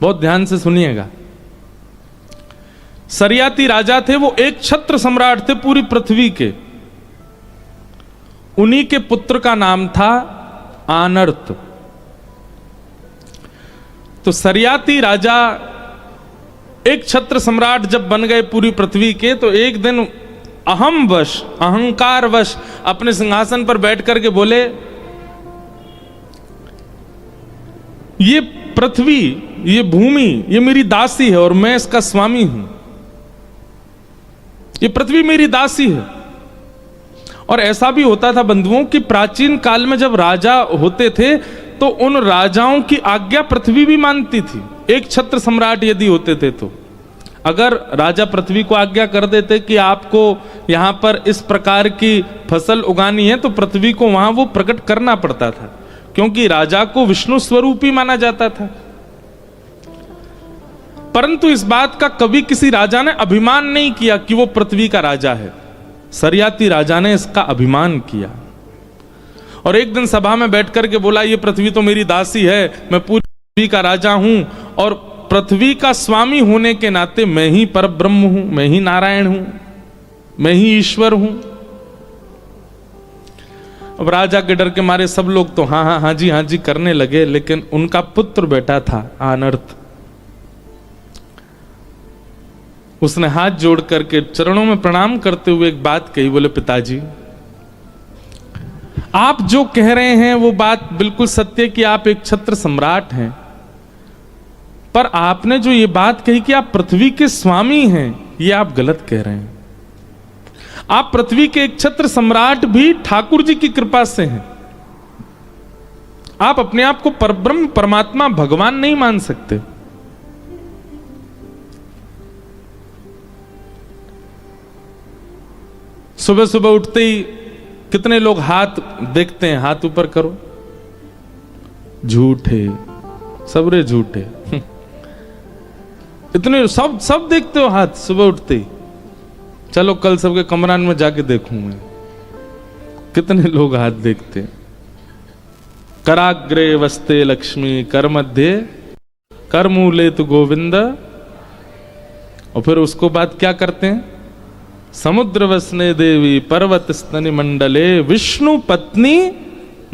बहुत ध्यान से सुनिएगा। सरियाती राजा थे, वो एक छत्र सम्राट थे पूरी पृथ्वी के। उन्हीं के पुत्र का नाम था आनर्त। तो सरियाती राजा एक छत्र सम्राट जब बन गए पूरी पृथ्वी के, तो एक दिन अहमवश, अहंकारवश अपने सिंहासन पर बैठ करके बोले, ये पृथ्वी, ये भूमि, ये मेरी दासी है और मैं इसका स्वामी हूं। ये पृथ्वी मेरी दासी है। और ऐसा भी होता था बंधुओं कि प्राचीन काल में जब राजा होते थे तो उन राजाओं की आज्ञा पृथ्वी भी मानती थी। एक छत्र सम्राट यदि होते थे तो अगर राजा पृथ्वी को आज्ञा कर देते कि आपको यहां पर इस प्रकार की फसल उगानी है, तो पृथ्वी को वहां वो प्रकट करना पड़ता था, क्योंकि राजा को विष्णु स्वरूपी माना जाता था। परंतु इस बात का कभी किसी राजा ने अभिमान नहीं किया कि वो पृथ्वी का राजा है। सरियाती राजा ने इसका अभिमान किया और एक दिन सभा में बैठ करके बोला, ये पृथ्वी तो मेरी दासी है, मैं पूरी पृथ्वी का राजा हूं और पृथ्वी का स्वामी होने के नाते मैं ही परब्रह्म हूं, मैं ही नारायण हूं, मैं ही ईश्वर हूं। अब राजा के डर के मारे सब लोग तो हाँ जी करने लगे, लेकिन उनका पुत्र बेटा था आनर्त। उसने हाथ जोड़ करके चरणों में प्रणाम करते हुए एक बात कही, बोले, पिताजी आप जो कह रहे हैं वो बात बिल्कुल सत्य कि आप एक छत्र सम्राट हैं, पर आपने जो ये बात कही कि आप पृथ्वी के स्वामी हैं, ये आप गलत कह रहे हैं। आप पृथ्वी के एक छत्र सम्राट भी ठाकुर जी की कृपा से हैं। आप अपने आप को परब्रह्म, परमात्मा, भगवान नहीं मान सकते। सुबह सुबह उठते ही कितने लोग हाथ देखते हैं, हाथ ऊपर करो, झूठे, सबरे झूठे। इतने सब देखते हो हाथ सुबह उठते ही। चलो कल सबके कमरान में जाके देखूं मैं कितने लोग हाथ देखते हैं। कराग्रे वस्ते लक्ष्मी, कर मध्य कर मूले तु गोविंद। और फिर उसको बाद क्या करते हैं, समुद्र वसने देवी पर्वत स्तनि मंडले विष्णु पत्नी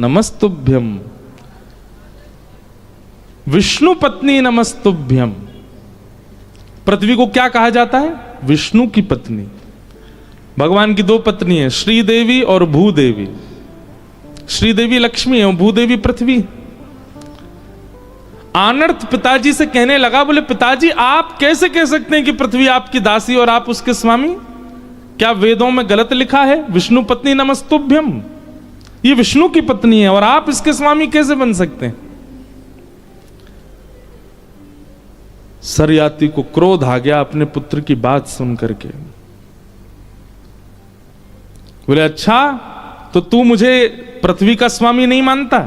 नमस्तुभ्यम। विष्णु पत्नी नमस्तुभ्यम। पृथ्वी को क्या कहा जाता है, विष्णु की पत्नी। भगवान की दो पत्नी है, श्रीदेवी और भूदेवी। श्रीदेवी लक्ष्मी है और भूदेवी पृथ्वी। आनर्त पिताजी से कहने लगा, बोले पिताजी आप कैसे कह सकते हैं कि पृथ्वी आपकी दासी और आप उसके स्वामी? क्या वेदों में गलत लिखा है, विष्णु पत्नी नमस्तुभ्यम? ये विष्णु की पत्नी है और आप इसके स्वामी कैसे बन सकते हैं? सरियाती को क्रोध आ गया अपने पुत्र की बात सुन करके। बोले अच्छा, तो तू मुझे पृथ्वी का स्वामी नहीं मानता?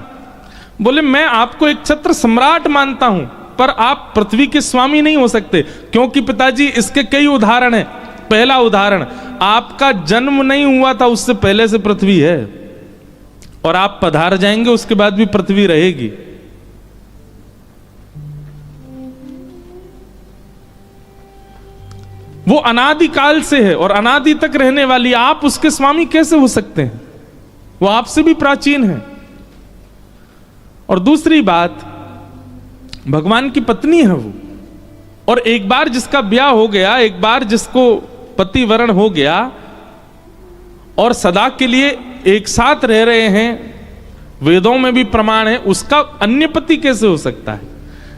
बोले मैं आपको एक छत्र सम्राट मानता हूं, पर आप पृथ्वी के स्वामी नहीं हो सकते। क्योंकि पिताजी इसके कई उदाहरण हैं। पहला उदाहरण, आपका जन्म नहीं हुआ था उससे पहले से पृथ्वी है, और आप पधार जाएंगे उसके बाद भी पृथ्वी रहेगी। वो अनादि काल से है और अनादि तक रहने वाली, आप उसके स्वामी कैसे हो सकते हैं? वो आपसे भी प्राचीन है। और दूसरी बात, भगवान की पत्नी है वो, और एक बार जिसका ब्याह हो गया, एक बार जिसको पतिवरण हो गया और सदा के लिए एक साथ रह रहे हैं, वेदों में भी प्रमाण है, उसका अन्य पति कैसे हो सकता है?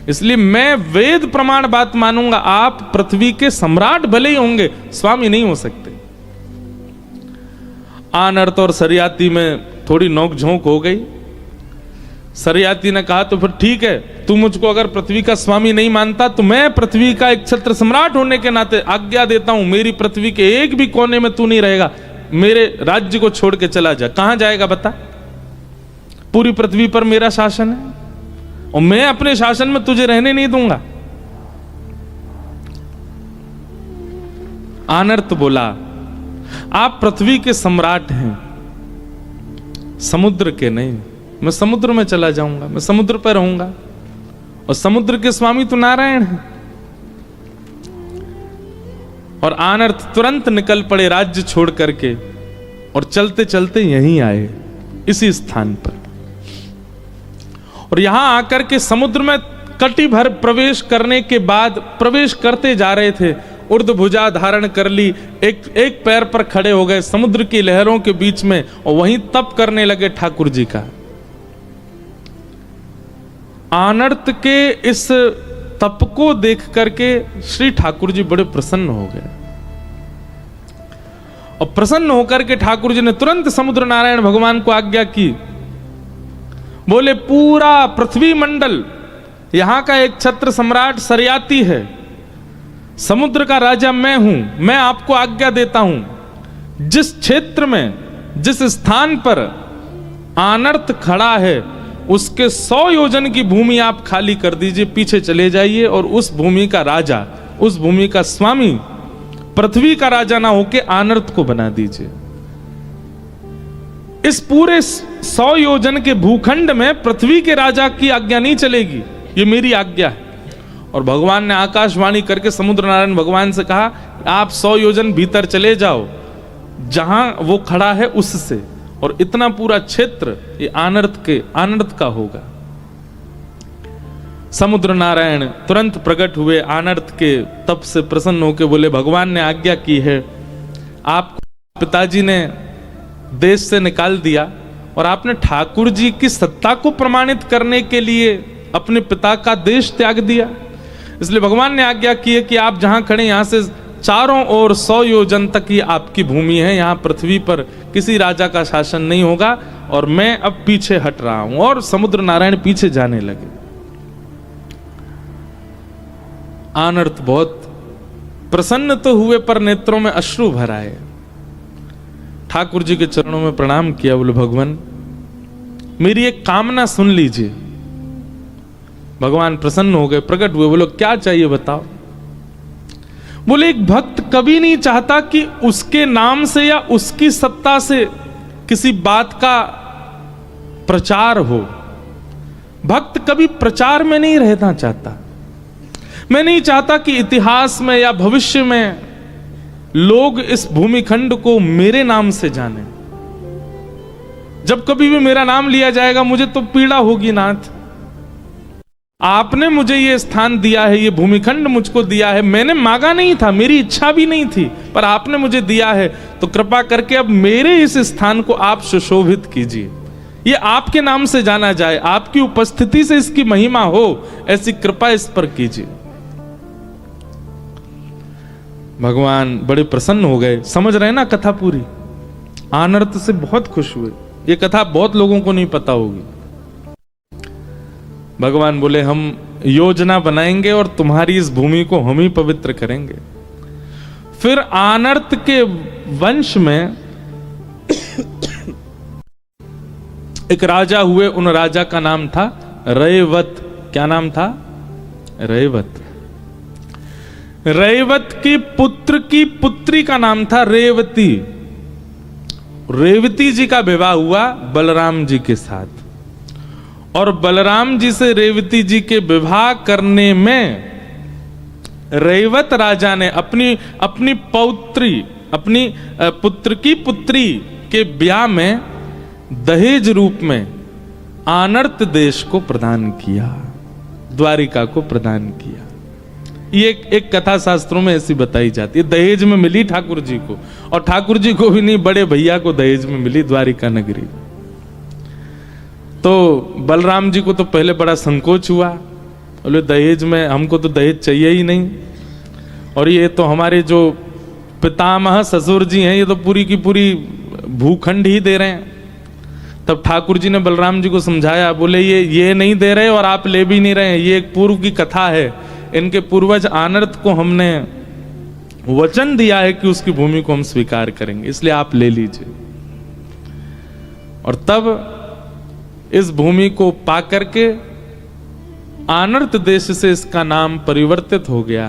इसलिए मैं वेद प्रमाण बात मानूंगा, आप पृथ्वी के सम्राट भले ही होंगे, स्वामी नहीं हो सकते। आनर्त और सरियाती में थोड़ी नोकझोंक हो गई। सरियाती ने कहा तो फिर ठीक है, तू मुझको अगर पृथ्वी का स्वामी नहीं मानता तो मैं पृथ्वी का एक छत्र सम्राट होने के नाते आज्ञा देता हूं, मेरी पृथ्वी के एक भी कोने में तू नहीं रहेगा, मेरे राज्य को छोड़ के चला जा। कहां जाएगा बता? पूरी पृथ्वी पर मेरा शासन है और मैं अपने शासन में तुझे रहने नहीं दूंगा। आनर्त बोला, आप पृथ्वी के सम्राट हैं, समुद्र के नहीं। मैं समुद्र में चला जाऊंगा, मैं समुद्र पर रहूंगा और समुद्र के स्वामी तो नारायण हैं। और आनर्त तुरंत निकल पड़े राज्य छोड़ करके और चलते चलते यहीं आए, इसी स्थान पर। और यहां आकर के समुद्र में कटी भर प्रवेश करने के बाद, प्रवेश करते जा रहे थे, ऊर्ध्वभुजा धारण कर ली, एक पैर पर खड़े हो गए समुद्र की लहरों के बीच में, और वहीं तप करने लगे ठाकुर जी का। आनर्त के इस तप को देख करके श्री ठाकुर जी बड़े प्रसन्न हो गए। और प्रसन्न होकर के ठाकुर जी ने तुरंत समुद्र नारायण भगवान को आज्ञा की। बोले पूरा पृथ्वी मंडल, यहां का एक छत्र सम्राट सरयाती है, समुद्र का राजा मैं हूं, मैं आपको आज्ञा देता हूं, जिस क्षेत्र में, जिस स्थान पर आनर्त खड़ा है उसके 100 योजन की भूमि आप खाली कर दीजिए, पीछे चले जाइए, और उस भूमि का राजा, उस भूमि का स्वामी, पृथ्वी का राजा ना होके आनर्त को बना दीजिए। इस पूरे 100 योजन के भूखंड में पृथ्वी के राजा की आज्ञा नहीं चलेगी, ये मेरी आज्ञा है। और भगवान ने आकाशवाणी करके समुद्र नारायण भगवान से कहा, आप 100 योजन भीतर चले जाओ, जहां वो खड़ा है उससे, और इतना पूरा क्षेत्र ये आनर्त का होगा। समुद्र नारायण तुरंत प्रकट हुए, आनर्त के तप से प्रसन्न होकर बोले, भगवान ने आज्ञा की है, आप पिताजी ने देश से निकाल दिया, और आपने ठाकुर जी की सत्ता को प्रमाणित करने के लिए अपने पिता का देश त्याग दिया, इसलिए भगवान ने आज्ञा की है कि आप जहां खड़े यहां से चारों ओर 100 योजन तक ही आपकी भूमि है, यहां पृथ्वी पर किसी राजा का शासन नहीं होगा, और मैं अब पीछे हट रहा हूं। और समुद्र नारायण पीछे जाने लगे। आनर्त बहुत प्रसन्न तो हुए, पर नेत्रों में अश्रु भर आए। ठाकुर जी के चरणों में प्रणाम किया, बोले भगवान मेरी एक कामना सुन लीजिए। भगवान प्रसन्न हो गए, प्रकट हुए, बोलो क्या चाहिए बताओ। बोले एक भक्त कभी नहीं चाहता कि उसके नाम से या उसकी सत्ता से किसी बात का प्रचार हो। भक्त कभी प्रचार में नहीं रहना चाहता। मैं नहीं चाहता कि इतिहास में या भविष्य में लोग इस भूमिखंड को मेरे नाम से जाने। जब कभी भी मेरा नाम लिया जाएगा मुझे तो पीड़ा होगी नाथ। आपने मुझे ये स्थान दिया है, ये भूमिखंड मुझको दिया है, मैंने मांगा नहीं था, मेरी इच्छा भी नहीं थी, पर आपने मुझे दिया है, तो कृपा करके अब मेरे इस स्थान को आप सुशोभित कीजिए, ये आपके नाम से जाना जाए, आपकी उपस्थिति से इसकी महिमा हो, ऐसी कृपा इस पर कीजिए। भगवान बड़े प्रसन्न हो गए। समझ रहे ना कथा पूरी? आनर्त से बहुत खुश हुए। ये कथा बहुत लोगों को नहीं पता होगी। भगवान बोले हम योजना बनाएंगे और तुम्हारी इस भूमि को हम ही पवित्र करेंगे। फिर आनर्त के वंश में एक राजा हुए। उन राजा का नाम था रैवत। क्या नाम था? रैवत। रैवत की पुत्र की पुत्री का नाम था रेवती। रेवती जी का विवाह हुआ बलराम जी के साथ, और बलराम जी से रेवती जी के विवाह करने में रैवत राजा ने अपनी पौत्री, अपनी पुत्र की पुत्री के ब्याह में दहेज रूप में आनर्त देश को प्रदान किया, द्वारिका को प्रदान किया। ये एक कथा शास्त्रों में ऐसी बताई जाती है। दहेज में मिली ठाकुर जी को, और ठाकुर जी को भी नहीं, बड़े भैया को दहेज में मिली द्वारिका नगरी। तो बलराम जी को तो पहले बड़ा संकोच हुआ, बोले दहेज में, हमको तो दहेज चाहिए ही नहीं, और ये तो हमारे जो पितामह ससुर जी हैं ये तो पूरी की पूरी भूखंड ही दे रहे हैं। तब ठाकुर जी ने बलराम जी को समझाया, बोले ये नहीं दे रहे और आप ले भी नहीं रहे हैं, ये एक पूर्व की कथा है। इनके पूर्वज आनर्त को हमने वचन दिया है कि उसकी भूमि को हम स्वीकार करेंगे, इसलिए आप ले लीजिए। और तब इस भूमि को पाकर के आनर्त देश से इसका नाम परिवर्तित हो गया,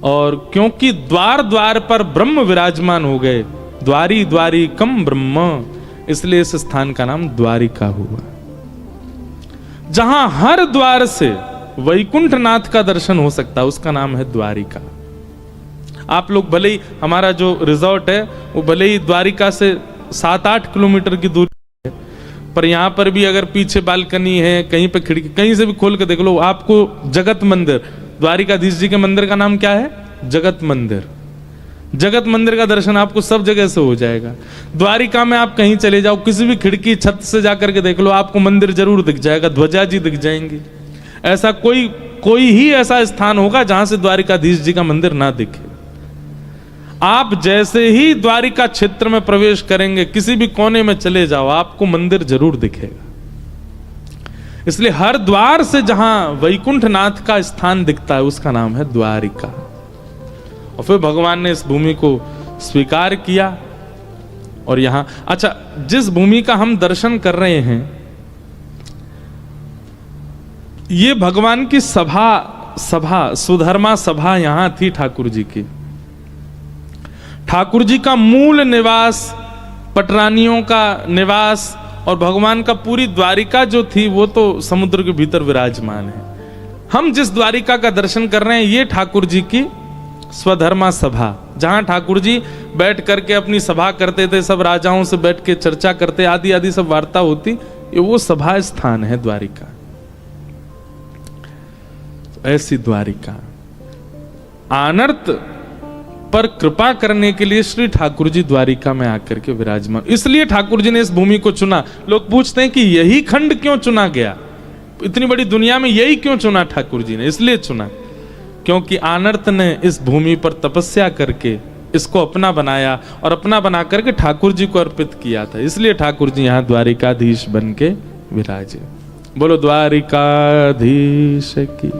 और क्योंकि द्वार द्वार पर ब्रह्म विराजमान हो गए, द्वारी द्वारी कम ब्रह्म, इसलिए इस स्थान का नाम द्वारिका हुआ। जहां हर द्वार से वैकुंठनाथ का दर्शन हो सकता है, उसका नाम है द्वारिका। आप लोग भले ही, हमारा जो रिजॉर्ट है वो भले ही द्वारिका से 7-8 किलोमीटर की दूरी है, पर यहाँ पर भी अगर पीछे बालकनी है, कहीं पे खिड़की, कहीं से भी खोल के देख लो, आपको जगत मंदिर, द्वारिकाधीश जी के मंदिर का नाम क्या है? जगत मंदिर। जगत मंदिर का दर्शन आपको सब जगह से हो जाएगा। द्वारिका में आप कहीं चले जाओ, किसी भी खिड़की छत से जाकर के देख लो, आपको मंदिर जरूर दिख जाएगा, ध्वजा जी दिख जाएंगी। ऐसा कोई ही ऐसा स्थान होगा जहां से द्वारिकाधीश जी का मंदिर ना दिखे। आप जैसे ही द्वारिका क्षेत्र में प्रवेश करेंगे, किसी भी कोने में चले जाओ, आपको मंदिर जरूर दिखेगा। इसलिए हर द्वार से जहां वैकुंठनाथ का स्थान दिखता है उसका नाम है द्वारिका। और फिर भगवान ने इस भूमि को स्वीकार किया और यहां, अच्छा, जिस भूमि का हम दर्शन कर रहे हैं, ये भगवान की सभा सुधर्मा सभा यहां थी ठाकुर जी की। ठाकुर जी का मूल निवास, पटरानियों का निवास और भगवान का पूरी द्वारिका जो थी वो तो समुद्र के भीतर विराजमान है। हम जिस द्वारिका का दर्शन कर रहे हैं ये ठाकुर जी की स्वधर्मा सभा, जहां ठाकुर जी बैठ करके अपनी सभा करते थे, सब राजाओं से बैठ के चर्चा करते, आदि आदि सब वार्ता होती, ये वो सभा स्थान है द्वारिका। ऐसी द्वारिका आनर्त पर कृपा करने के लिए श्री ठाकुर जी द्वारिका में आकर के विराजमान, इसलिए ठाकुर जी ने इस भूमि को चुना। लोग पूछते हैं कि यही खंड क्यों चुना गया, इतनी बड़ी दुनिया में यही क्यों चुना ठाकुर जी ने? इसलिए चुना क्योंकि आनर्त ने इस भूमि पर तपस्या करके इसको अपना बनाया और अपना बना करके ठाकुर जी को अर्पित किया था, इसलिए ठाकुर जी यहां द्वारिकाधीश बन के विराजे। बोलो द्वारिकाधीश की।